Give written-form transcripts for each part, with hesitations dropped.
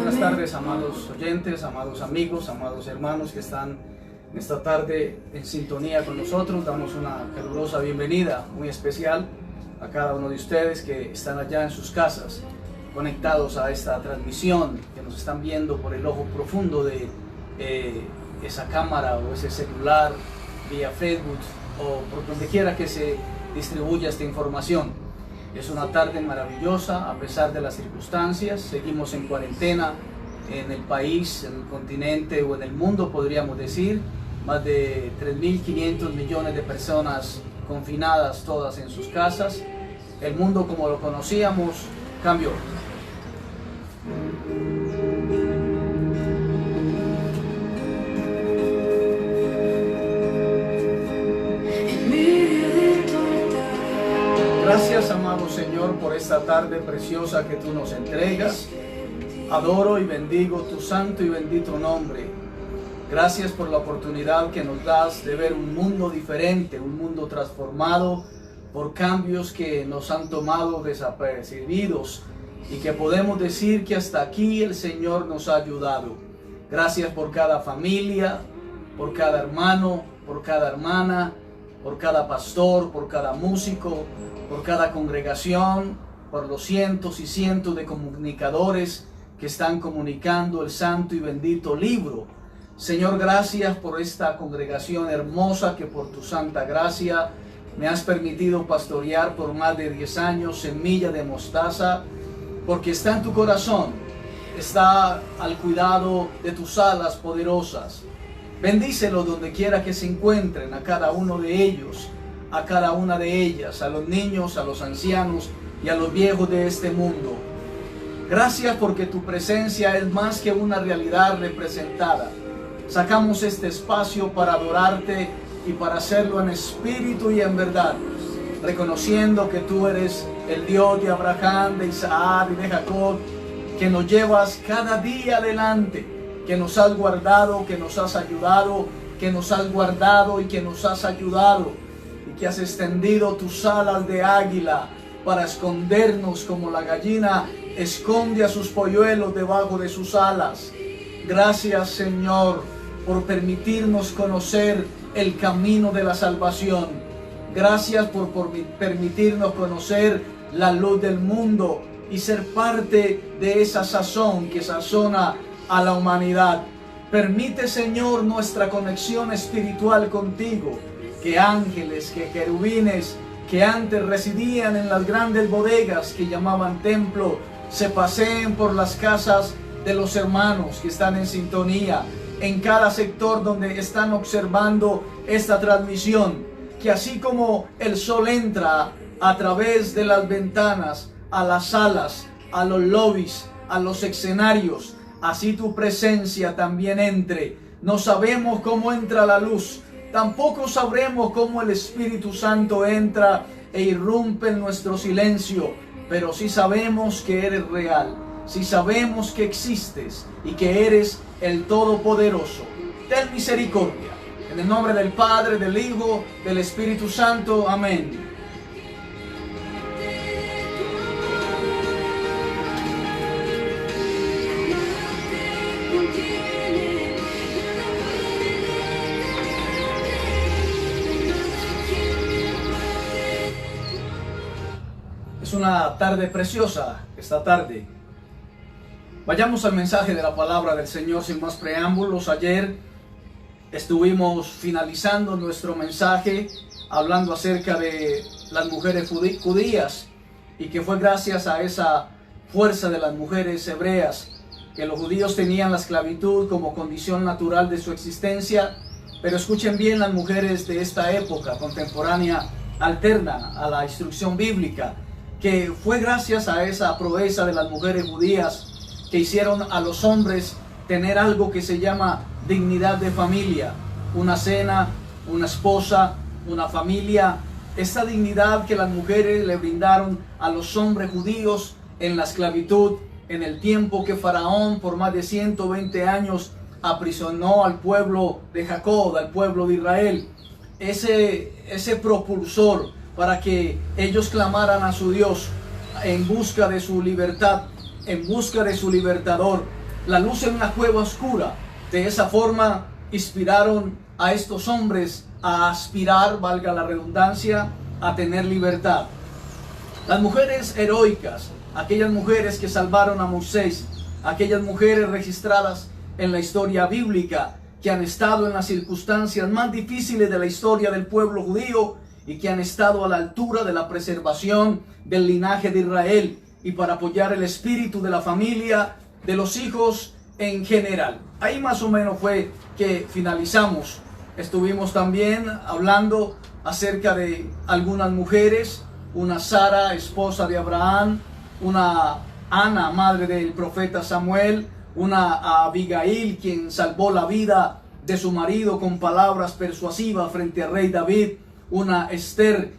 Buenas tardes, amados oyentes, amados amigos, amados hermanos que están esta tarde en sintonía con nosotros. Damos una calurosa bienvenida muy especial a cada uno de ustedes que están allá en sus casas, conectados a esta transmisión, que nos están viendo por el ojo profundo de esa cámara o ese celular, vía Facebook o por donde quiera que se distribuya esta información. Es una tarde maravillosa a pesar de las circunstancias. Seguimos en cuarentena en el país, en el continente o en el mundo, podríamos decir. Más de 3.500 millones de personas confinadas, todas en sus casas. El mundo como lo conocíamos cambió. Gracias, amado Señor, por esta tarde preciosa que tú nos entregas. Adoro y bendigo tu santo y bendito nombre. Gracias por la oportunidad que nos das de ver un mundo diferente, un mundo transformado por cambios que nos han tomado desapercibidos y que podemos decir que hasta aquí el Señor nos ha ayudado. Gracias por cada familia, por cada hermano, por cada hermana, por cada pastor, por cada músico, por cada congregación, por los cientos y cientos de comunicadores que están comunicando el santo y bendito libro. Señor, gracias por esta congregación hermosa que por tu santa gracia me has permitido pastorear por más de 10 años, semilla de mostaza, porque está en tu corazón, está al cuidado de tus alas poderosas. Bendícelos donde quiera que se encuentren, a cada uno de ellos, a cada una de ellas, a los niños, a los ancianos y a los viejos de este mundo. Gracias porque tu presencia es más que una realidad representada. Sacamos este espacio para adorarte y para hacerlo en espíritu y en verdad, reconociendo que tú eres el Dios de Abraham, de Isaac y de Jacob, que nos llevas cada día adelante, que nos has guardado, que nos has ayudado, que nos has guardado y que nos has ayudado, y que has extendido tus alas de águila para escondernos como la gallina esconde a sus polluelos debajo de sus alas. Gracias, Señor, por permitirnos conocer el camino de la salvación. Gracias por permitirnos conocer la luz del mundo y ser parte de esa sazón que sazona a la humanidad. Permite, Señor, nuestra conexión espiritual contigo, que ángeles, que querubines, que antes residían en las grandes bodegas que llamaban templo, se paseen por las casas de los hermanos que están en sintonía, en cada sector donde están observando esta transmisión, que así como el sol entra a través de las ventanas, a las salas, a los lobbies, a los escenarios, así tu presencia también entre. No sabemos cómo entra la luz, tampoco sabremos cómo el Espíritu Santo entra e irrumpe en nuestro silencio, pero sí sabemos que eres real, sí sabemos que existes y que eres el Todopoderoso. Ten misericordia. En el nombre del Padre, del Hijo, del Espíritu Santo. Amén. Es una tarde preciosa esta tarde. Vayamos al mensaje de la palabra del Señor sin más preámbulos. Ayer estuvimos finalizando nuestro mensaje hablando acerca de las mujeres judías y que fue gracias a esa fuerza de las mujeres hebreas que los judíos tenían la esclavitud como condición natural de su existencia. Pero escuchen bien, las mujeres de esta época contemporánea alterna a la instrucción bíblica, que fue gracias a esa proeza de las mujeres judías que hicieron a los hombres tener algo que se llama dignidad de familia, una cena, una esposa, una familia. Esta dignidad que las mujeres le brindaron a los hombres judíos en la esclavitud, en el tiempo que Faraón por más de 120 años aprisionó al pueblo de Jacob, al pueblo de Israel. Ese propulsor para que ellos clamaran a su Dios en busca de su libertad, en busca de su libertador. La luz en una cueva oscura. De esa forma inspiraron a estos hombres a aspirar, valga la redundancia, a tener libertad. Las mujeres heroicas, aquellas mujeres que salvaron a Moisés, aquellas mujeres registradas en la historia bíblica, que han estado en las circunstancias más difíciles de la historia del pueblo judío y que han estado a la altura de la preservación del linaje de Israel y para apoyar el espíritu de la familia, de los hijos en general. Ahí más o menos fue que finalizamos. Estuvimos también hablando acerca de algunas mujeres, una Sara, esposa de Abraham, una Ana, madre del profeta Samuel, una Abigail, quien salvó la vida de su marido con palabras persuasivas frente al rey David, una Esther.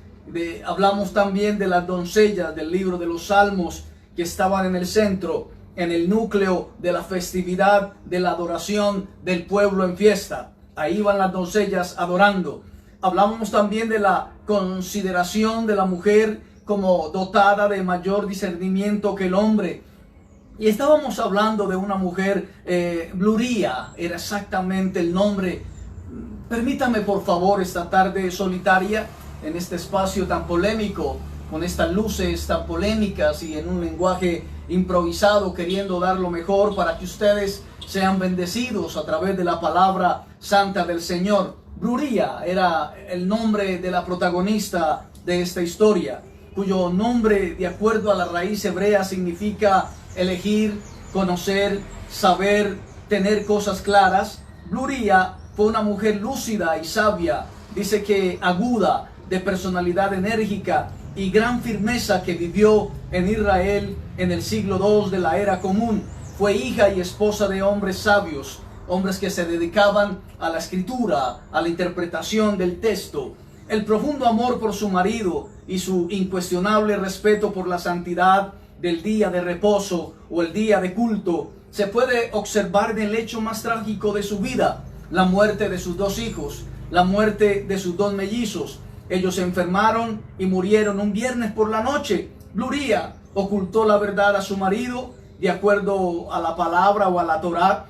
Hablamos también de las doncellas del libro de los Salmos que estaban en el centro, en el núcleo de la festividad, de la adoración del pueblo en fiesta. Ahí van las doncellas adorando. Hablamos también de la consideración de la mujer como dotada de mayor discernimiento que el hombre. Y estábamos hablando de una mujer, Bluría, era exactamente el nombre. Permítame por favor esta tarde solitaria, en este espacio tan polémico, con estas luces tan polémicas y en un lenguaje improvisado, queriendo dar lo mejor para que ustedes sean bendecidos a través de la palabra santa del Señor. Bluría era el nombre de la protagonista de esta historia, cuyo nombre, de acuerdo a la raíz hebrea, significa elegir, conocer, saber, tener cosas claras. Bluría fue una mujer lúcida y sabia, dice que aguda, de personalidad enérgica y gran firmeza, que vivió en Israel en el siglo II de la era común. Fue hija y esposa de hombres sabios, hombres que se dedicaban a la escritura, a la interpretación del texto. El profundo amor por su marido y su incuestionable respeto por la santidad del día de reposo o el día de culto se puede observar en el hecho más trágico de su vida, la muerte de sus dos hijos, la muerte de sus dos mellizos. Ellos se enfermaron y murieron un viernes por la noche. Bluría ocultó la verdad a su marido, de acuerdo a la palabra o a la Torá.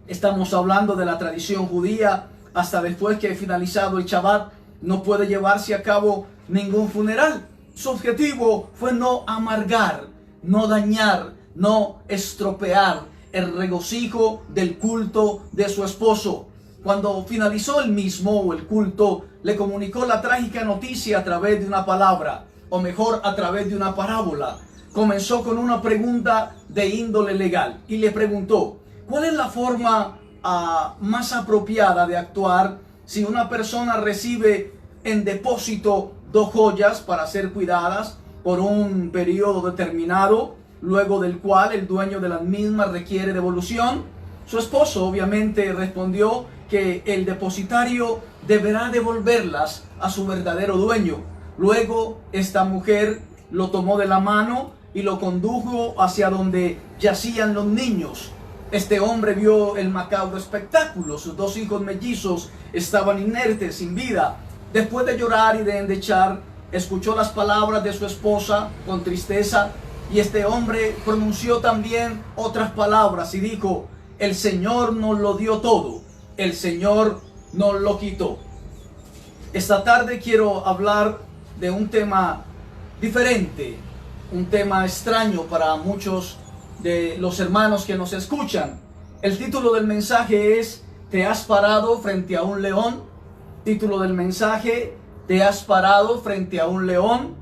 Estamos hablando de la tradición judía. Hasta después que finalizado el Shabbat no puede llevarse a cabo ningún funeral. Su objetivo fue no amargar, no dañar, no estropear el regocijo del culto de su esposo. Cuando finalizó el mismo o el culto, le comunicó la trágica noticia a través de una palabra, o mejor, a través de una parábola. Comenzó con una pregunta de índole legal y le preguntó: ¿cuál es la forma más apropiada de actuar si una persona recibe en depósito dos joyas para ser cuidadas por un periodo determinado, luego del cual el dueño de las mismas requiere devolución? Su esposo obviamente respondió que el depositario deberá devolverlas a su verdadero dueño. Luego esta mujer lo tomó de la mano y lo condujo hacia donde yacían los niños. Este hombre vio el macabro espectáculo. Sus dos hijos mellizos estaban inertes, sin vida. Después de llorar y de endechar, escuchó las palabras de su esposa con tristeza, y este hombre pronunció también otras palabras y dijo: el Señor nos lo dio todo, el Señor nos lo quitó. Esta tarde quiero hablar de un tema diferente, un tema extraño para muchos de los hermanos que nos escuchan. El título del mensaje es: ¿te has parado frente a un león? Título del mensaje: ¿te has parado frente a un león?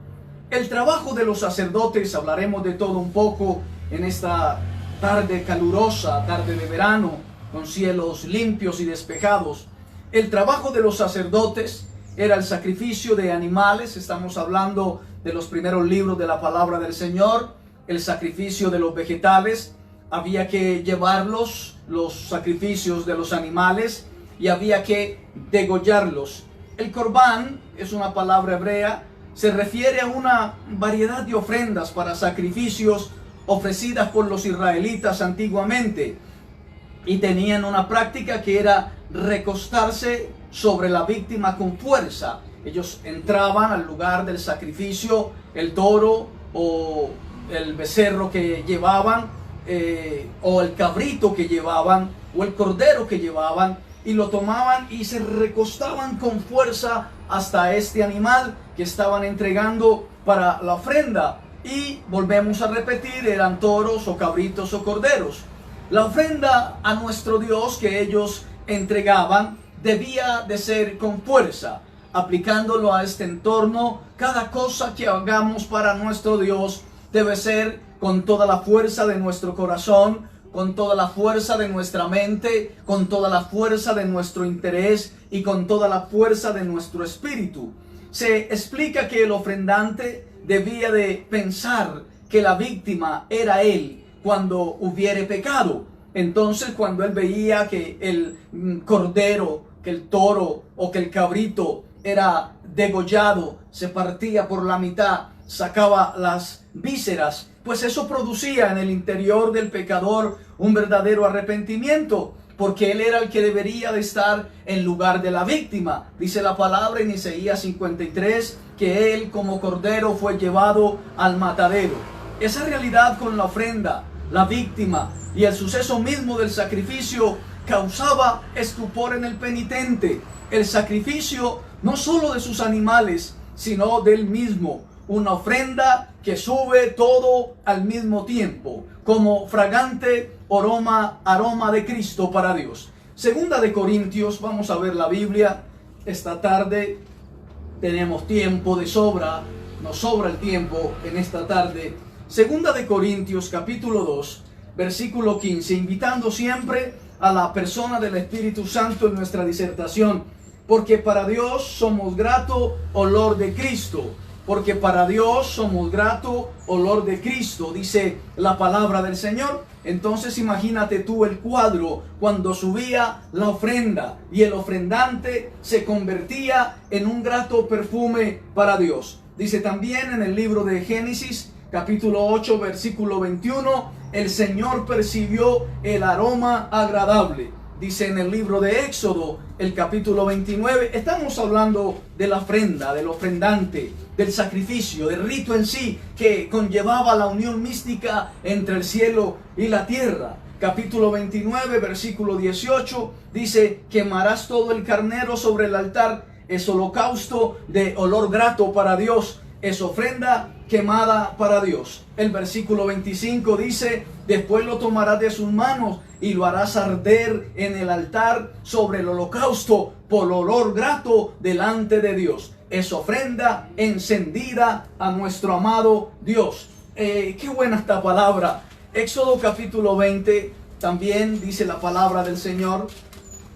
El trabajo de los sacerdotes, hablaremos de todo un poco en esta tarde calurosa, tarde de verano, con cielos limpios y despejados. El trabajo de los sacerdotes era el sacrificio de animales. Estamos hablando de los primeros libros de la palabra del Señor. El sacrificio de los vegetales. Había que llevarlos, los sacrificios de los animales, y había que degollarlos. El corbán es una palabra hebrea. Se refiere a una variedad de ofrendas para sacrificios ofrecidas por los israelitas antiguamente. Y tenían una práctica que era recostarse sobre la víctima con fuerza. Ellos entraban al lugar del sacrificio, el toro o el becerro que llevaban, o el cabrito que llevaban, o el cordero que llevaban, y lo tomaban y se recostaban con fuerza hasta este animal que estaban entregando para la ofrenda. Y volvemos a repetir, eran toros o cabritos o corderos. La ofrenda a nuestro Dios que ellos entregaban debía de ser con fuerza, aplicándolo a este entorno. Cada cosa que hagamos para nuestro Dios debe ser con toda la fuerza de nuestro corazón, con toda la fuerza de nuestra mente, con toda la fuerza de nuestro interés y con toda la fuerza de nuestro espíritu. Se explica que el ofrendante debía de pensar que la víctima era él cuando hubiere pecado. Entonces, cuando él veía que el cordero, que el toro o que el cabrito era degollado, se partía por la mitad, sacaba las vísceras, pues eso producía en el interior del pecador un verdadero arrepentimiento, porque él era el que debería de estar en lugar de la víctima. Dice la palabra en Isaías 53 que él como cordero fue llevado al matadero. Esa realidad con la ofrenda, la víctima y el suceso mismo del sacrificio causaba estupor en el penitente. El sacrificio no solo de sus animales, sino del mismo. Una ofrenda que sube todo al mismo tiempo, como fragante aroma de Cristo para Dios. Segunda de Corintios, vamos a ver la Biblia esta tarde. Tenemos tiempo de sobra, nos sobra el tiempo en esta tarde. Segunda de Corintios, capítulo 2, versículo 15, invitando siempre a la persona del Espíritu Santo en nuestra disertación. Porque para Dios somos grato olor de Cristo. Porque para Dios somos grato olor de Cristo, dice la palabra del Señor. Entonces imagínate tú el cuadro cuando subía la ofrenda y el ofrendante se convertía en un grato perfume para Dios. Dice también en el libro de Génesis, capítulo 8, versículo 21, el Señor percibió el aroma agradable. Dice en el libro de Éxodo, el capítulo 29, estamos hablando de la ofrenda, del ofrendante, del sacrificio, del rito en sí, que conllevaba la unión mística entre el cielo y la tierra. Capítulo 29, versículo 18, dice, quemarás todo el carnero sobre el altar, es holocausto de olor grato para Dios, es ofrenda quemada para Dios. El versículo 25 dice, después lo tomarás de sus manos y lo harás arder en el altar sobre el holocausto por olor grato delante de Dios. Es ofrenda encendida a nuestro amado Dios. Qué buena esta palabra. Éxodo capítulo 20 también dice la palabra del Señor.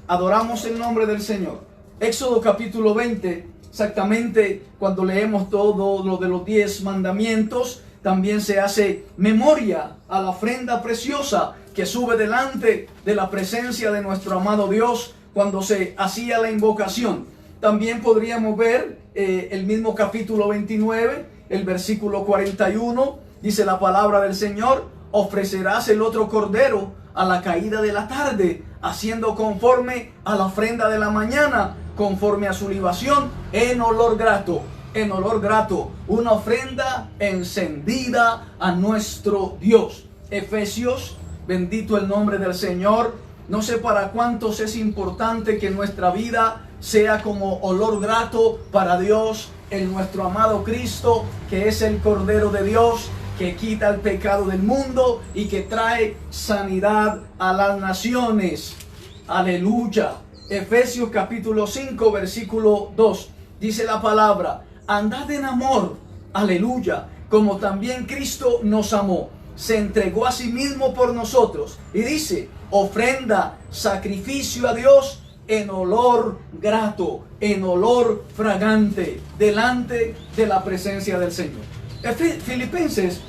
Adoramos el nombre del Señor. Éxodo capítulo 20, exactamente cuando leemos todo lo de los 10 mandamientos, también se hace memoria a la ofrenda preciosa que sube delante de la presencia de nuestro amado Dios cuando se hacía la invocación. También podríamos ver el mismo capítulo 29, el versículo 41, dice la palabra del Señor, ofrecerás el otro cordero a la caída de la tarde, haciendo conforme a la ofrenda de la mañana, conforme a su libación, en olor grato, una ofrenda encendida a nuestro Dios. Efesios, bendito el nombre del Señor. No sé para cuántos es importante que nuestra vida sea como olor grato para Dios, en nuestro amado Cristo, que es el Cordero de Dios, que quita el pecado del mundo y que trae sanidad a las naciones. Aleluya. Efesios capítulo 5, versículo 2. Dice la palabra, andad en amor, Aleluya. Como también Cristo nos amó, se entregó a sí mismo por nosotros. Y dice, ofrenda, sacrificio a Dios en olor grato, en olor fragante, delante de la presencia del Señor. Filipenses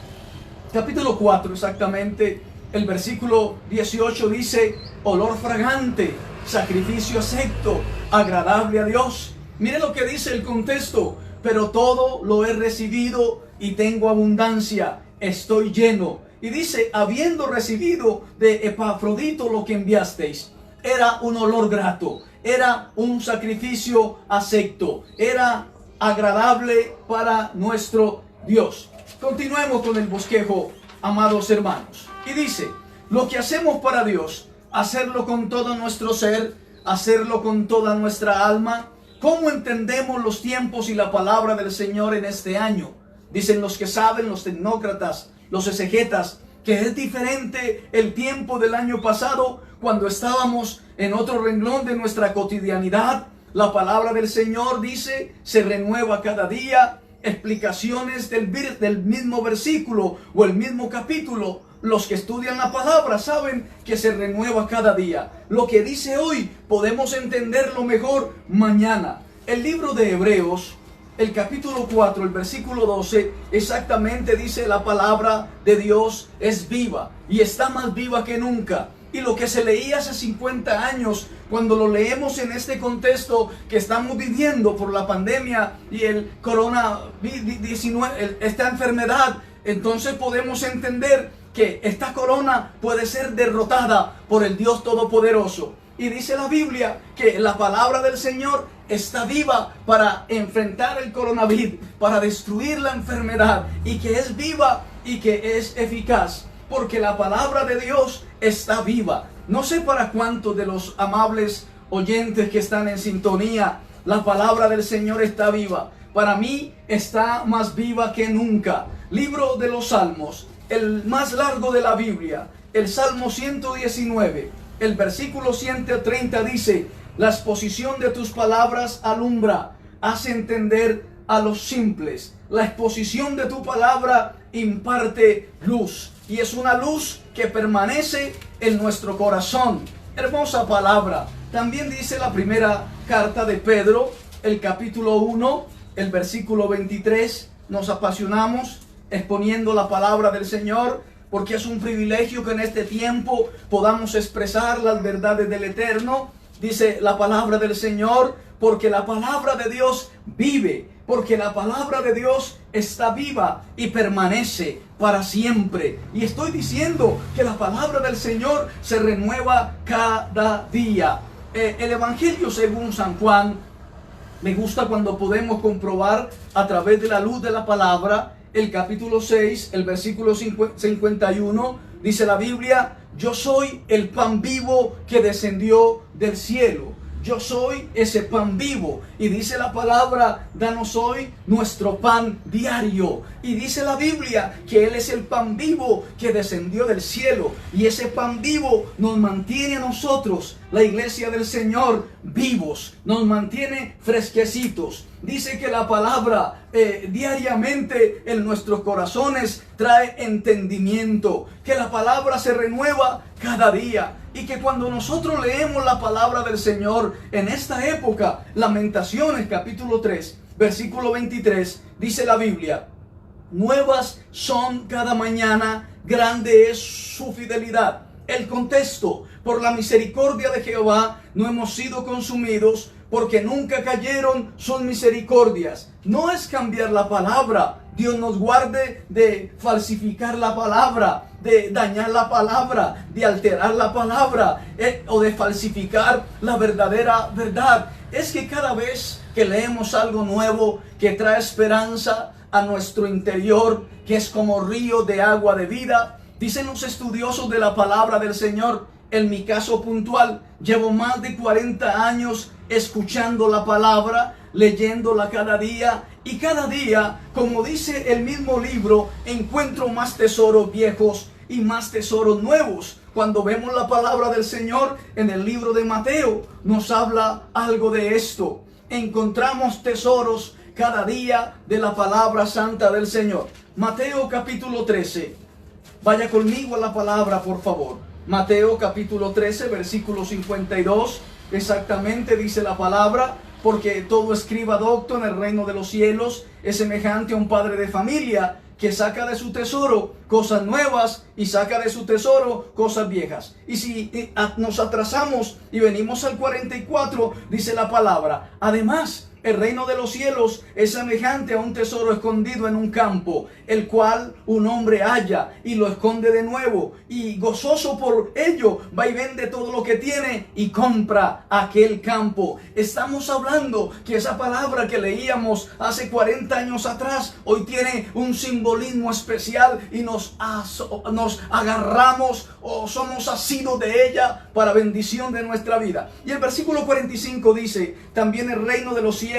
capítulo 4, exactamente, el versículo 18 dice, olor fragante, sacrificio acepto, agradable a Dios. Mire lo que dice el contexto, pero todo lo he recibido y tengo abundancia, estoy lleno. Y dice, habiendo recibido de Epafrodito lo que enviasteis, era un olor grato, era un sacrificio acepto, era agradable para nuestro Dios. Continuemos con el bosquejo, amados hermanos. Y dice, lo que hacemos para Dios, hacerlo con todo nuestro ser, hacerlo con toda nuestra alma. ¿Cómo entendemos los tiempos y la palabra del Señor en este año? Dicen los que saben, los tecnócratas, los exegetas, que es diferente el tiempo del año pasado, cuando estábamos en otro renglón de nuestra cotidianidad. La palabra del Señor dice, se renueva cada día. Explicaciones del mismo versículo o el mismo capítulo. Los que estudian la palabra saben que se renueva cada día. Lo que dice hoy podemos entenderlo mejor mañana. El libro de Hebreos, el capítulo 4, el versículo 12, exactamente dice, la palabra de Dios es viva y está más viva que nunca. Y lo que se leía hace 50 años, cuando lo leemos en este contexto que estamos viviendo por la pandemia y el COVID-19, esta enfermedad, entonces podemos entender que esta corona puede ser derrotada por el Dios Todopoderoso. Y dice la Biblia que la palabra del Señor está viva para enfrentar el coronavirus, para destruir la enfermedad, y que es viva y que es eficaz, porque la palabra de Dios está viva. No sé para cuántos de los amables oyentes que están en sintonía, la palabra del Señor está viva. Para mí está más viva que nunca. Libro de los Salmos, el más largo de la Biblia, el Salmo 119, el versículo 130 dice, la exposición de tus palabras alumbra, hace entender a los simples. La exposición de tu palabra imparte luz, y es una luz que permanece en nuestro corazón. Hermosa palabra. También dice la primera carta de Pedro, el capítulo 1, el versículo 23. Nos apasionamos exponiendo la palabra del Señor, porque es un privilegio que en este tiempo podamos expresar las verdades del Eterno. Dice la palabra del Señor, porque la palabra de Dios vive, porque la palabra de Dios está viva y permanece para siempre. Y estoy diciendo que la palabra del Señor se renueva cada día. El Evangelio según San Juan, me gusta cuando podemos comprobar a través de la luz de la palabra, el capítulo 6, el versículo 51, dice la Biblia, yo soy el pan vivo que descendió del cielo. Yo soy ese pan vivo. Y dice la palabra, danos hoy nuestro pan diario. Y dice la Biblia que Él es el pan vivo que descendió del cielo. Y ese pan vivo nos mantiene a nosotros, la iglesia del Señor, vivos. Nos mantiene fresquecitos. Dice que la palabra diariamente en nuestros corazones trae entendimiento. Que la palabra se renueva cada día. Y que cuando nosotros leemos la palabra del Señor en esta época, Lamentaciones capítulo 3, versículo 23, dice la Biblia, nuevas son cada mañana, grande es su fidelidad. El contexto, por la misericordia de Jehová no hemos sido consumidos, porque nunca cayeron sus misericordias. No es cambiar la palabra. Dios nos guarde de falsificar la palabra, de dañar la palabra, de alterar la palabra o de falsificar la verdadera verdad. Es que cada vez que leemos algo nuevo que trae esperanza a nuestro interior, que es como río de agua de vida, dicen los estudiosos de la palabra del Señor, en mi caso puntual, llevo más de 40 años escuchando la palabra, leyéndola cada día, y cada día, como dice el mismo libro, encuentro más tesoros viejos y más tesoros nuevos. Cuando vemos la palabra del Señor en el libro de Mateo, nos habla algo de esto. Encontramos tesoros cada día de la palabra santa del Señor. Mateo capítulo 13. Vaya conmigo a la palabra, por favor. Mateo capítulo 13, versículo 52. Exactamente dice la palabra: porque todo escriba docto en el reino de los cielos es semejante a un padre de familia que saca de su tesoro cosas nuevas y saca de su tesoro cosas viejas. Y si nos atrasamos y venimos al 44, dice la palabra: además, el reino de los cielos es semejante a un tesoro escondido en un campo, el cual un hombre halla y lo esconde de nuevo, y gozoso por ello va y vende todo lo que tiene y compra aquel campo. Estamos hablando que esa palabra que leíamos hace 40 años atrás hoy tiene un simbolismo especial y nos agarramos o somos asidos de ella para bendición de nuestra vida. Y el versículo 45 dice: también el reino de los cielos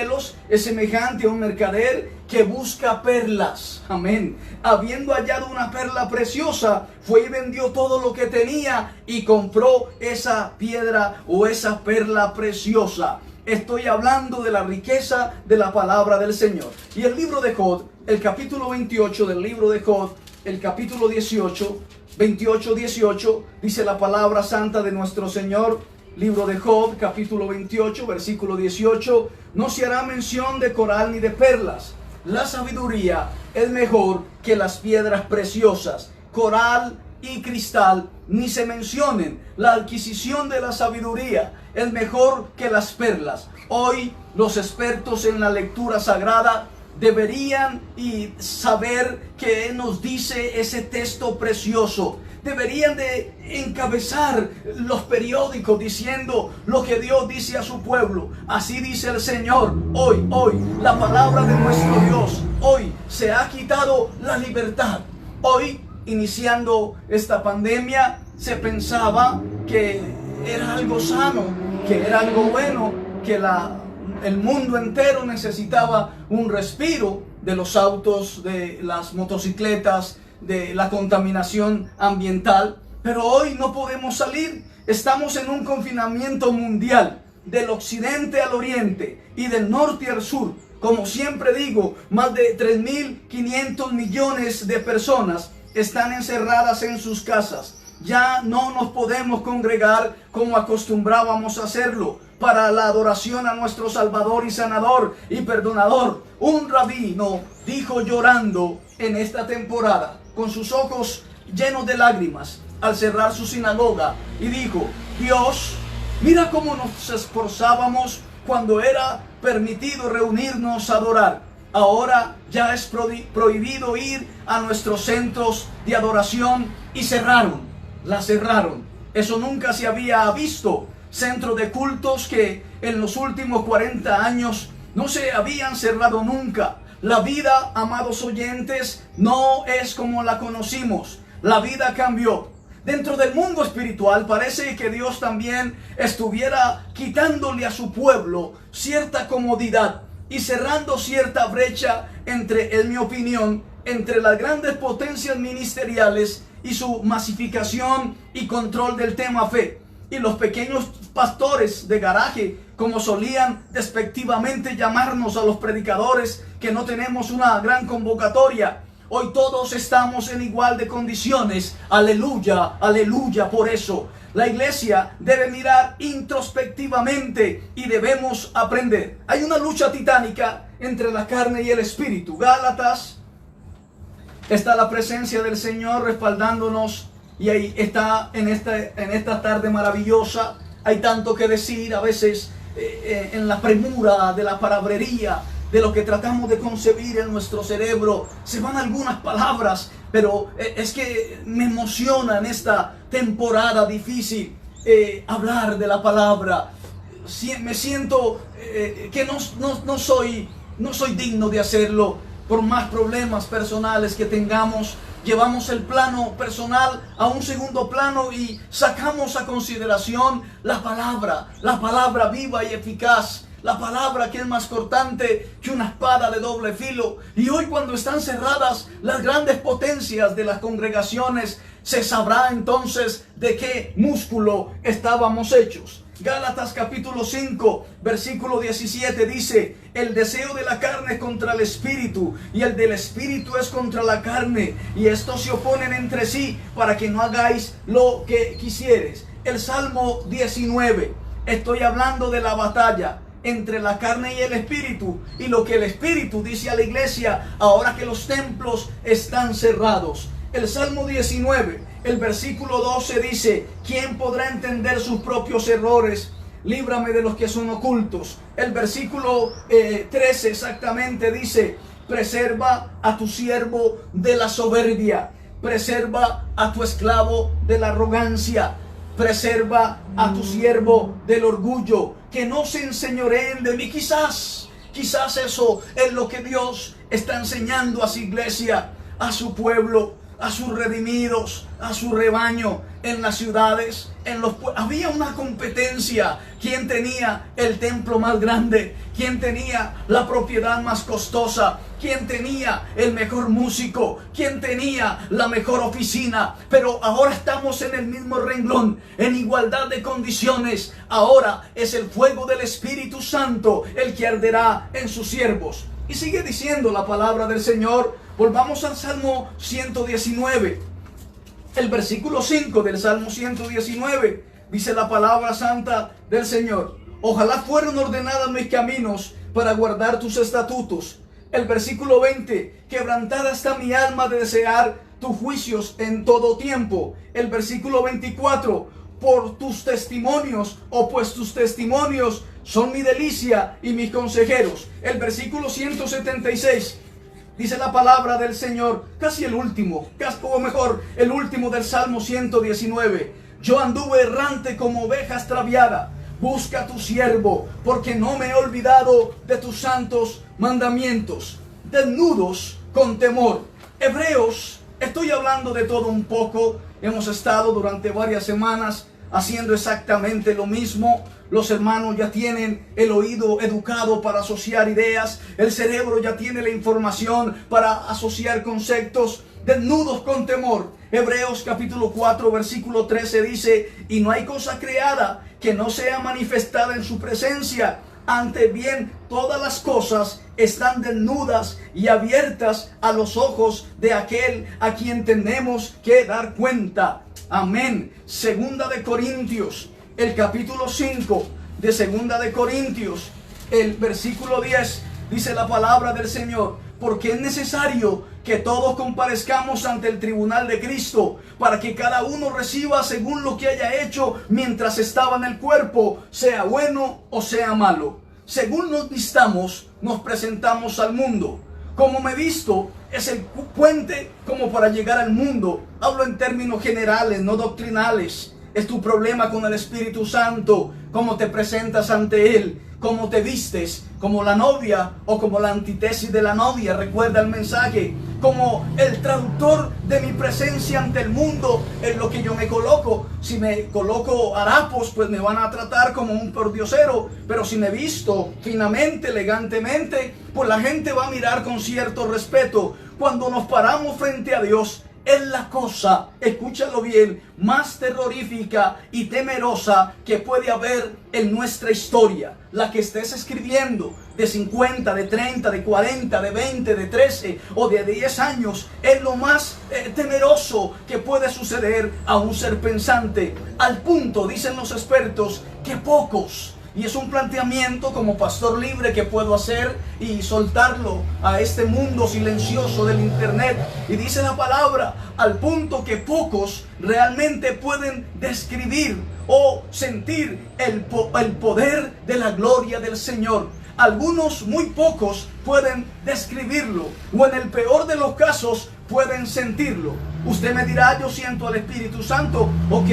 es semejante a un mercader que busca perlas. Amén. Habiendo hallado una perla preciosa, fue y vendió todo lo que tenía y compró esa piedra o esa perla preciosa. Estoy hablando de la riqueza de la palabra del Señor. Y el libro de Job, el capítulo 28 del libro de Job, el capítulo 28, dice la palabra santa de nuestro Señor. Libro de Job, capítulo 28, versículo 18: no se hará mención de coral ni de perlas. La sabiduría es mejor que las piedras preciosas. Coral y cristal ni se mencionen. La adquisición de la sabiduría es mejor que las perlas. Hoy los expertos en la lectura sagrada deberían saber qué nos dice ese texto precioso. Deberían de encabezar los periódicos diciendo lo que Dios dice a su pueblo. Así dice el Señor. Hoy, la palabra de nuestro Dios. Hoy se ha quitado la libertad. Hoy, iniciando esta pandemia, se pensaba que era algo sano, que era algo bueno, que el mundo entero necesitaba un respiro de los autos, de las motocicletas, de la contaminación ambiental. Pero hoy no podemos salir. Estamos en un confinamiento mundial, del occidente al oriente y del norte al sur. Como siempre digo, más de 3.500 millones de personas están encerradas en sus casas. Ya no nos podemos congregar como acostumbrábamos a hacerlo para la adoración a nuestro Salvador y Sanador y Perdonador. Un rabino dijo llorando en esta temporada, con sus ojos llenos de lágrimas, al cerrar su sinagoga, y dijo: Dios, mira cómo nos esforzábamos cuando era permitido reunirnos a adorar. Ahora ya es prohibido ir a nuestros centros de adoración, y la cerraron. Eso nunca se había visto. Centros de cultos que en los últimos 40 años no se habían cerrado nunca. La vida, amados oyentes, no es como la conocimos. La vida cambió. Dentro del mundo espiritual parece que Dios también estuviera quitándole a su pueblo cierta comodidad y cerrando cierta brecha entre, en mi opinión, entre las grandes potencias ministeriales y su masificación y control del tema fe, y los pequeños pastores de garaje, como solían despectivamente llamarnos a los predicadores que no tenemos una gran convocatoria. Hoy todos estamos en igual de condiciones. Aleluya, aleluya. Por eso la iglesia debe mirar introspectivamente y debemos aprender. Hay una lucha titánica entre la carne y el espíritu. Gálatas, está la presencia del Señor respaldándonos, y ahí está en esta tarde maravillosa. Hay tanto que decir a veces en la premura de la palabrería, de lo que tratamos de concebir en nuestro cerebro. Se van algunas palabras, pero es que me emociona en esta temporada difícil hablar de la palabra. Me siento que no soy digno de hacerlo. Por más problemas personales que tengamos, llevamos el plano personal a un segundo plano y sacamos a consideración la palabra viva y eficaz, la palabra que es más cortante que una espada de doble filo. Y hoy, cuando están cerradas las grandes potencias de las congregaciones, se sabrá entonces de qué músculo estábamos hechos. Gálatas capítulo 5, versículo 17 dice: el deseo de la carne es contra el espíritu, y el del espíritu es contra la carne, y estos se oponen entre sí para que no hagáis lo que quisieres. El Salmo 19, estoy hablando de la batalla entre la carne y el espíritu, y lo que el espíritu dice a la iglesia ahora que los templos están cerrados. El Salmo 19, el versículo 12 dice: ¿quién podrá entender sus propios errores? Líbrame de los que son ocultos. El versículo 13 exactamente dice: preserva a tu siervo de la soberbia, preserva a tu esclavo de la arrogancia, preserva a tu siervo del orgullo, que no se enseñoreen de mí. Quizás eso es lo que Dios está enseñando a su iglesia, a su pueblo, a sus redimidos, a su rebaño en las ciudades, en los pueblos. Había una competencia. ¿Quién tenía el templo más grande? ¿Quién tenía la propiedad más costosa? ¿Quién tenía el mejor músico? ¿Quién tenía la mejor oficina? Pero ahora estamos en el mismo renglón, en igualdad de condiciones. Ahora es el fuego del Espíritu Santo el que arderá en sus siervos. Y sigue diciendo la palabra del Señor. Volvamos al Salmo 119. El versículo 5 del Salmo 119. Dice la palabra santa del Señor: ojalá fueran ordenados mis caminos para guardar tus estatutos. El versículo 20. Quebrantada está mi alma de desear tus juicios en todo tiempo. El versículo 24. Por tus testimonios, pues tus testimonios son mi delicia y mis consejeros. El versículo 176. Dice la palabra del Señor, casi el último, el último del Salmo 119. Yo anduve errante como oveja extraviada. Busca a tu siervo, porque no me he olvidado de tus santos mandamientos. Desnudos con temor. Hebreos, estoy hablando de todo un poco. Hemos estado durante varias semanas haciendo exactamente lo mismo. Los hermanos ya tienen el oído educado para asociar ideas. El cerebro ya tiene la información para asociar conceptos. Desnudos con temor. Hebreos capítulo 4 versículo 13 dice: y no hay cosa creada que no sea manifestada en su presencia. Antes bien, todas las cosas están desnudas y abiertas a los ojos de aquel a quien tenemos que dar cuenta. Amén. Segunda de Corintios, el capítulo 5 de Segunda de Corintios, el versículo 10, dice la palabra del Señor: porque es necesario que todos comparezcamos ante el tribunal de Cristo, para que cada uno reciba según lo que haya hecho mientras estaba en el cuerpo, sea bueno o sea malo. Según nos vistamos, nos presentamos al mundo. Como me visto es el puente como para llegar al mundo. Hablo en términos generales, no doctrinales. Es tu problema con el Espíritu Santo, cómo te presentas ante Él, cómo te vistes, como la novia o como la antítesis de la novia. Recuerda el mensaje, como el traductor de mi presencia ante el mundo, en lo que yo me coloco. Si me coloco harapos, pues me van a tratar como un pordiosero, pero si me visto finamente, elegantemente, pues la gente va a mirar con cierto respeto. Cuando nos paramos frente a Dios, es la cosa, escúchalo bien, más terrorífica y temerosa que puede haber en nuestra historia. La que estés escribiendo, de 50, de 30, de 40, de 20, de 13 o de 10 años, es lo más temeroso que puede suceder a un ser pensante. Al punto, dicen los expertos, que pocos, y es un planteamiento como pastor libre que puedo hacer y soltarlo a este mundo silencioso del internet. Y dice la palabra, al punto que pocos realmente pueden describir o sentir el poder de la gloria del Señor. Algunos, muy pocos, pueden describirlo, o en el peor de los casos pueden sentirlo. Usted me dirá, yo siento al Espíritu Santo. Ok,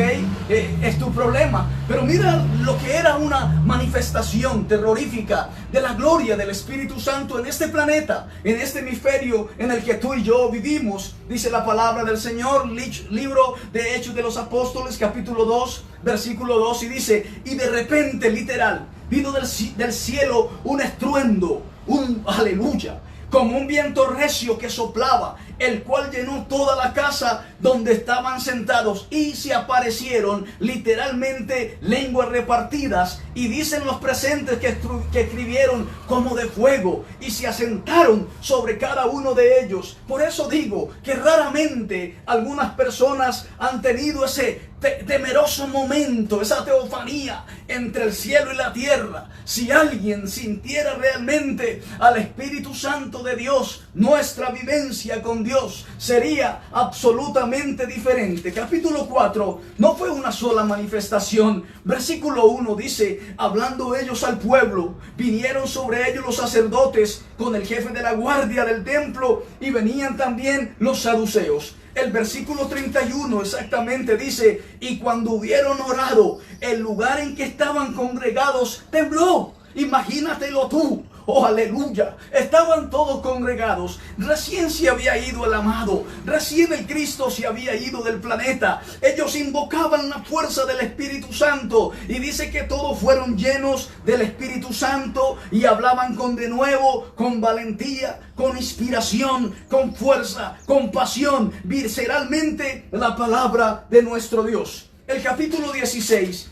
es tu problema. Pero mira lo que era una manifestación terrorífica de la gloria del Espíritu Santo en este planeta, en este hemisferio en el que tú y yo vivimos. Dice la palabra del Señor, libro de Hechos de los Apóstoles, capítulo 2, versículo 2, y dice: y de repente, literal, vino del cielo un estruendo, un aleluya, como un viento recio que soplaba, el cual llenó toda la casa donde estaban sentados, y se aparecieron literalmente lenguas repartidas, y dicen los presentes que escribieron como de fuego, y se asentaron sobre cada uno de ellos. Por eso digo que raramente algunas personas han tenido ese temeroso momento, esa teofanía entre el cielo y la tierra. Si alguien sintiera realmente al Espíritu Santo de Dios, nuestra vivencia con Dios sería absolutamente diferente. Capítulo 4 no fue una sola manifestación. Versículo 1 dice: hablando ellos al pueblo, vinieron sobre ellos los sacerdotes con el jefe de la guardia del templo, y venían también los saduceos. El versículo 31 exactamente dice: y cuando hubieron orado, el lugar en que estaban congregados tembló. Imagínatelo tú. Oh, aleluya. Estaban todos congregados. Recién se había ido el amado. Recién el Cristo se había ido del planeta. Ellos invocaban la fuerza del Espíritu Santo. Y dice que todos fueron llenos del Espíritu Santo y hablaban con denuedo, con valentía, con inspiración, con fuerza, con pasión, visceralmente la palabra de nuestro Dios. El capítulo 16.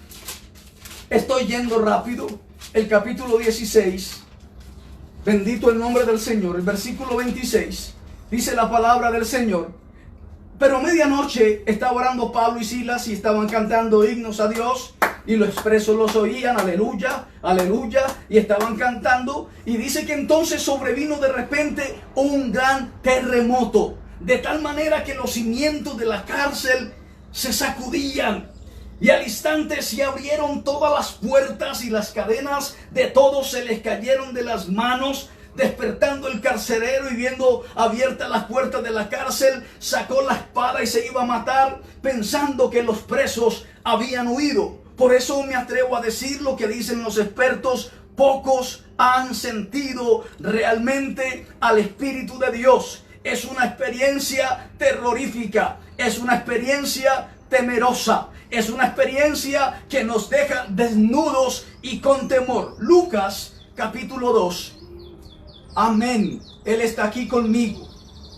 Estoy yendo rápido. El capítulo 16. Bendito el nombre del Señor. El versículo 26 dice la palabra del Señor: pero medianoche estaba orando Pablo y Silas, y estaban cantando himnos a Dios, y los presos los oían, aleluya, aleluya, y estaban cantando. Y dice que entonces sobrevino de repente un gran terremoto, de tal manera que los cimientos de la cárcel se sacudían. Y al instante se abrieron todas las puertas, y las cadenas de todos se les cayeron de las manos. Despertando el carcelero y viendo abiertas las puertas de la cárcel, sacó la espada y se iba a matar, pensando que los presos habían huido. Por eso me atrevo a decir lo que dicen los expertos: pocos han sentido realmente al Espíritu de Dios. Es una experiencia terrorífica, es una experiencia temerosa, es una experiencia que nos deja desnudos y con temor. Lucas capítulo 2. Amén. Él está aquí conmigo.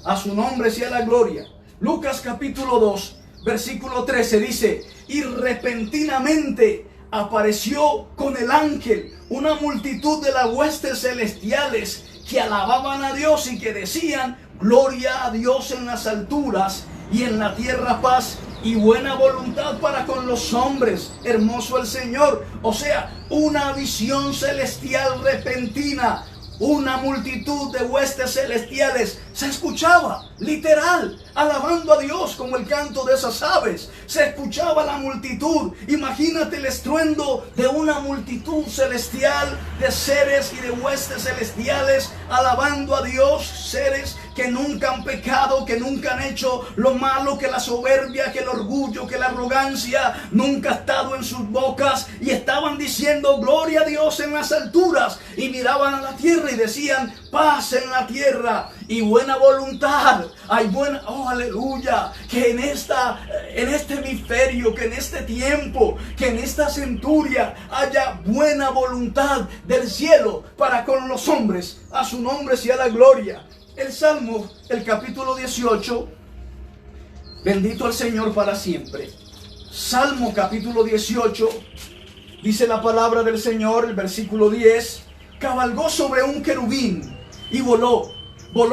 A su nombre sea la gloria. Lucas capítulo 2, versículo 13 dice: y repentinamente apareció con el ángel una multitud de las huestes celestiales que alababan a Dios y que decían: gloria a Dios en las alturas, y en la tierra paz y buena voluntad para con los hombres. Hermoso el Señor. O sea, una visión celestial repentina. Una multitud de huestes celestiales se escuchaba, literal, alabando a Dios como el canto de esas aves. Se escuchaba la multitud. Imagínate el estruendo de una multitud celestial, de seres y de huestes celestiales alabando a Dios. Seres que nunca han pecado, que nunca han hecho lo malo, que la soberbia, que el orgullo, que la arrogancia nunca ha estado en sus bocas, y estaban diciendo: gloria a Dios en las alturas, y miraban a la tierra y decían: paz en la tierra y buena voluntad. Hay buena, oh aleluya, que en este hemisferio, que en este tiempo, que en esta centuria haya buena voluntad del cielo para con los hombres. A su nombre sea la gloria. El Salmo, el capítulo 18, bendito el Señor para siempre. Salmo capítulo 18, dice la palabra del Señor, el versículo 10: cabalgó sobre un querubín y voló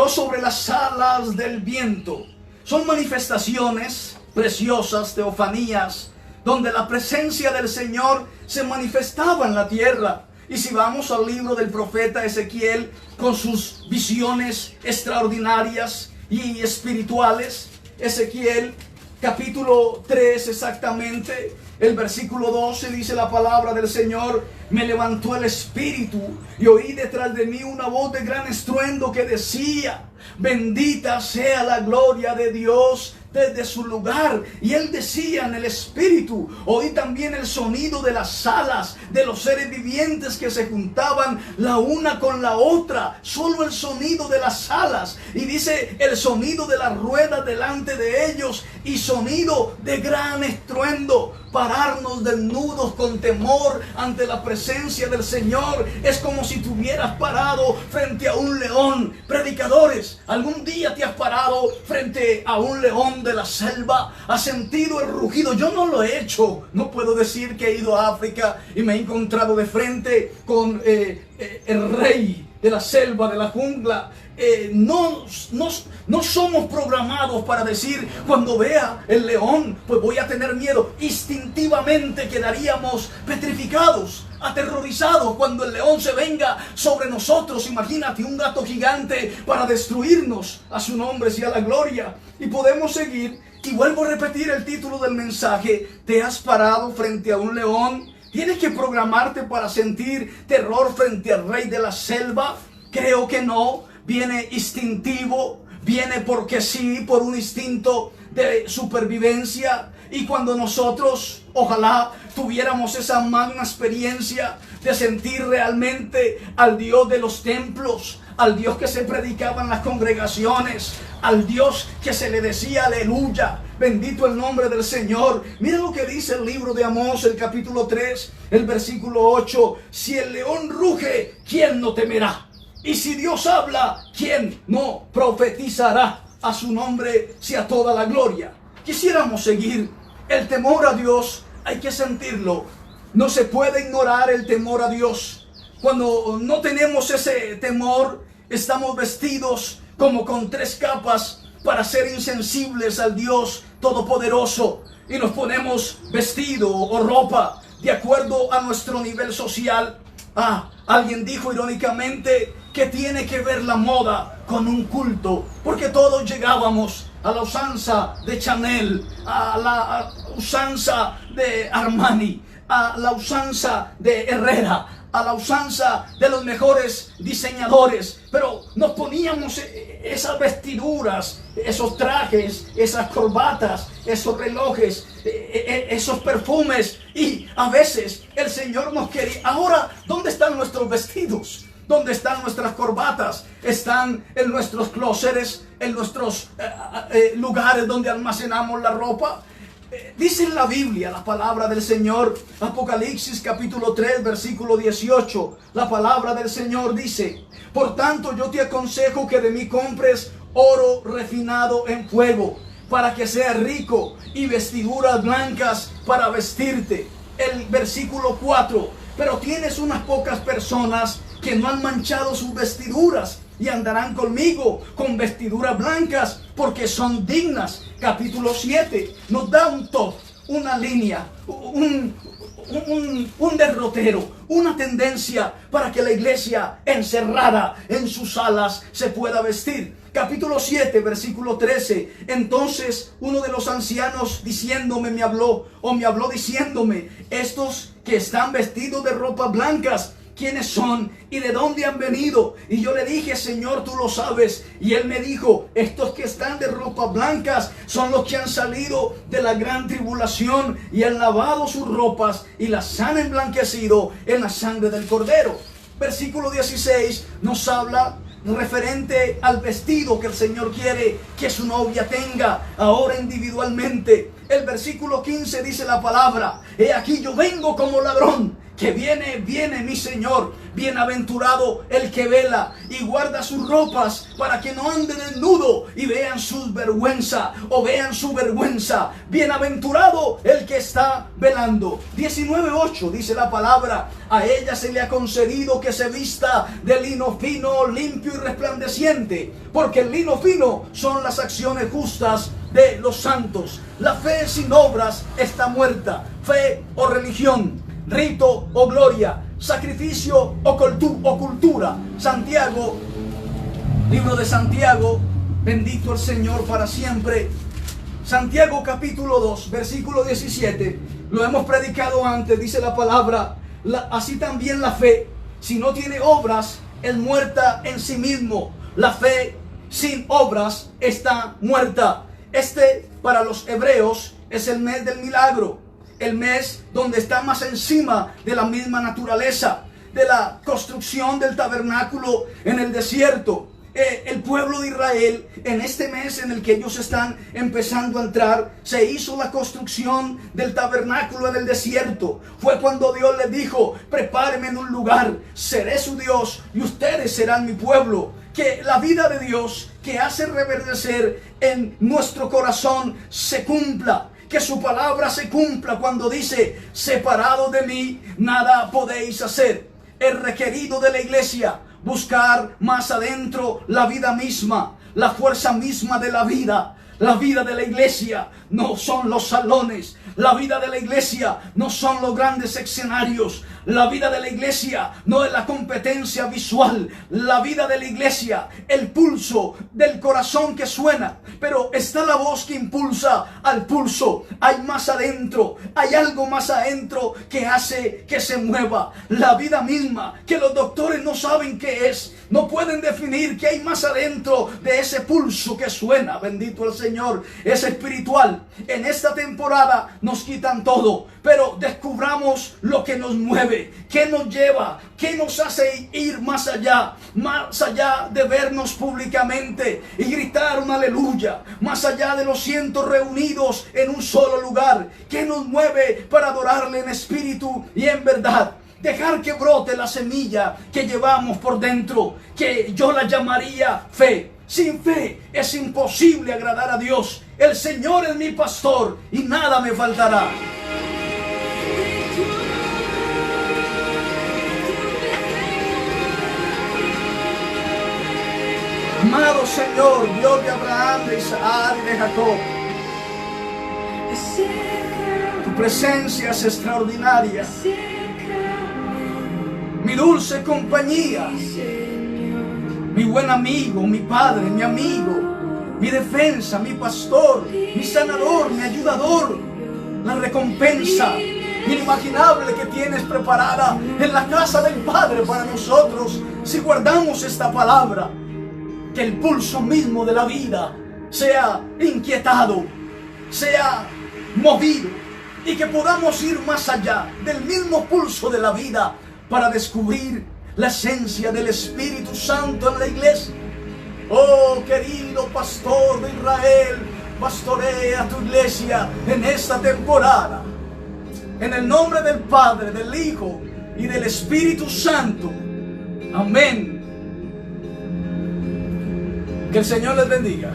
sobre las alas del viento. Son manifestaciones preciosas, teofanías, donde la presencia del Señor se manifestaba en la tierra. Y si vamos al libro del profeta Ezequiel, con sus visiones extraordinarias y espirituales, Ezequiel capítulo 3 exactamente, el versículo 12 dice la palabra del Señor: me levantó el espíritu y oí detrás de mí una voz de gran estruendo que decía: bendita sea la gloria de Dios desde su lugar. Y él decía en el espíritu, oí también el sonido de las alas de los seres vivientes que se juntaban la una con la otra. Solo el sonido de las alas. Y dice el sonido de las ruedas delante de ellos y sonido de gran estruendo. Pararnos desnudos con temor ante la presencia del Señor es como si te hubieras parado frente a un león. Predicadores, ¿algún día te has parado frente a un león de la selva? ¿Has sentido el rugido? Yo no lo he hecho. No puedo decir que he ido a África y me he encontrado de frente con el rey de la selva, de la jungla. No somos programados para decir, cuando vea el león, pues voy a tener miedo. Instintivamente quedaríamos petrificados, aterrorizados cuando el león se venga sobre nosotros. Imagínate un gato gigante para destruirnos. A su nombre sea la gloria. Y podemos seguir. Y vuelvo a repetir el título del mensaje: ¿te has parado frente a un león? ¿Tienes que programarte para sentir terror frente al rey de la selva? Creo que no. Viene instintivo, viene porque sí, por un instinto de supervivencia. Y cuando nosotros, ojalá tuviéramos esa magna experiencia de sentir realmente al Dios de los templos, al Dios que se predicaba en las congregaciones, al Dios que se le decía aleluya, bendito el nombre del Señor. Mira lo que dice el libro de Amós, el capítulo 3, el versículo 8. Si el león ruge, ¿quién no temerá? Y si Dios habla, ¿quién no profetizará? A su nombre sea toda la gloria. Quisiéramos seguir. El temor a Dios hay que sentirlo. No se puede ignorar el temor a Dios. Cuando no tenemos ese temor, estamos vestidos como con 3 capas para ser insensibles al Dios Todopoderoso. Y nos ponemos vestido o ropa de acuerdo a nuestro nivel social. Alguien dijo irónicamente que tiene que ver la moda con un culto, porque todos llegábamos a la usanza de Chanel, a la usanza de Armani, a la usanza de Herrera, a la usanza de los mejores diseñadores, pero nos poníamos esas vestiduras, esos trajes, esas corbatas, esos relojes, esos perfumes, y a veces el Señor nos quería. Ahora, ¿dónde están nuestros vestidos? ¿Dónde están nuestras corbatas? Están en nuestros closets, en nuestros lugares donde almacenamos la ropa. Dice en la Biblia, la palabra del Señor, Apocalipsis capítulo 3, versículo 18, la palabra del Señor dice: por tanto yo te aconsejo que de mí compres oro refinado en fuego, para que seas rico, y vestiduras blancas para vestirte. El versículo 4, pero tienes unas pocas personas que no han manchado sus vestiduras y andarán conmigo con vestiduras blancas, porque son dignas. Capítulo 7 nos da un top, una línea, un derrotero, una tendencia para que la iglesia encerrada en sus alas se pueda vestir. Capítulo 7, versículo 13. Entonces uno de los ancianos me habló diciéndome: estos que están vestidos de ropas blancas, ¿quiénes son y de dónde han venido? Y yo le dije: Señor, tú lo sabes. Y él me dijo: estos que están de ropas blancas son los que han salido de la gran tribulación y han lavado sus ropas y las han emblanquecido en la sangre del Cordero. Versículo 16 nos habla referente al vestido que el Señor quiere que su novia tenga ahora individualmente. El versículo 15 dice la palabra: he aquí yo vengo como ladrón, que viene mi Señor. Bienaventurado el que vela y guarda sus ropas, para que no ande desnudo y vean su vergüenza. Bienaventurado el que está velando. 19:8 dice la palabra: a ella se le ha concedido que se vista de lino fino, limpio y resplandeciente, porque el lino fino son las acciones justas de los santos. La fe sin obras está muerta. Fe o religión, rito o gloria, sacrificio o cultura. Santiago, libro de Santiago, bendito el Señor para siempre. Santiago capítulo 2, versículo 17, lo hemos predicado antes, dice la palabra: así también la fe, si no tiene obras, es muerta en sí mismo. La fe sin obras está muerta. Este para los hebreos es el mes del milagro, el mes donde está más encima de la misma naturaleza, de la construcción del tabernáculo en el desierto. El pueblo de Israel, en este mes en el que ellos están empezando a entrar, se hizo la construcción del tabernáculo en el desierto. Fue cuando Dios les dijo: prepárenme en un lugar, seré su Dios y ustedes serán mi pueblo. Que la vida de Dios, que hace reverdecer en nuestro corazón, se cumpla. Que su palabra se cumpla cuando dice: separados de mí, nada podéis hacer. El requerido de la iglesia: buscar más adentro la vida misma, la fuerza misma de la vida. La vida de la iglesia no son los salones. La vida de la iglesia no son los grandes escenarios. La vida de la iglesia no es la competencia visual. La vida de la iglesia, el pulso del corazón que suena. Pero está la voz que impulsa al pulso. Hay más adentro. Hay algo más adentro que hace que se mueva. La vida misma, que los doctores no saben qué es. No pueden definir qué hay más adentro de ese pulso que suena. Bendito el Señor. Es espiritual. En esta temporada nos quitan todo, pero descubramos lo que nos mueve, qué nos lleva, qué nos hace ir más allá de vernos públicamente y gritar un aleluya, más allá de los cientos reunidos en un solo lugar, qué nos mueve para adorarle en espíritu y en verdad. Dejar que brote la semilla que llevamos por dentro, que yo la llamaría fe. Sin fe es imposible agradar a Dios. El Señor es mi pastor y nada me faltará. Amado Señor, Dios de Abraham, de Isaac y de Jacob, tu presencia es extraordinaria. Mi dulce compañía, mi buen amigo, mi padre, mi amigo, mi defensa, mi pastor, mi sanador, mi ayudador, la recompensa inimaginable que tienes preparada en la casa del Padre para nosotros si guardamos esta palabra. Que el pulso mismo de la vida sea inquietado, sea movido y que podamos ir más allá del mismo pulso de la vida para descubrir la esencia del Espíritu Santo en la iglesia. Oh, querido pastor de Israel, pastorea tu iglesia en esta temporada. En el nombre del Padre, del Hijo y del Espíritu Santo. Amén. Que el Señor les bendiga.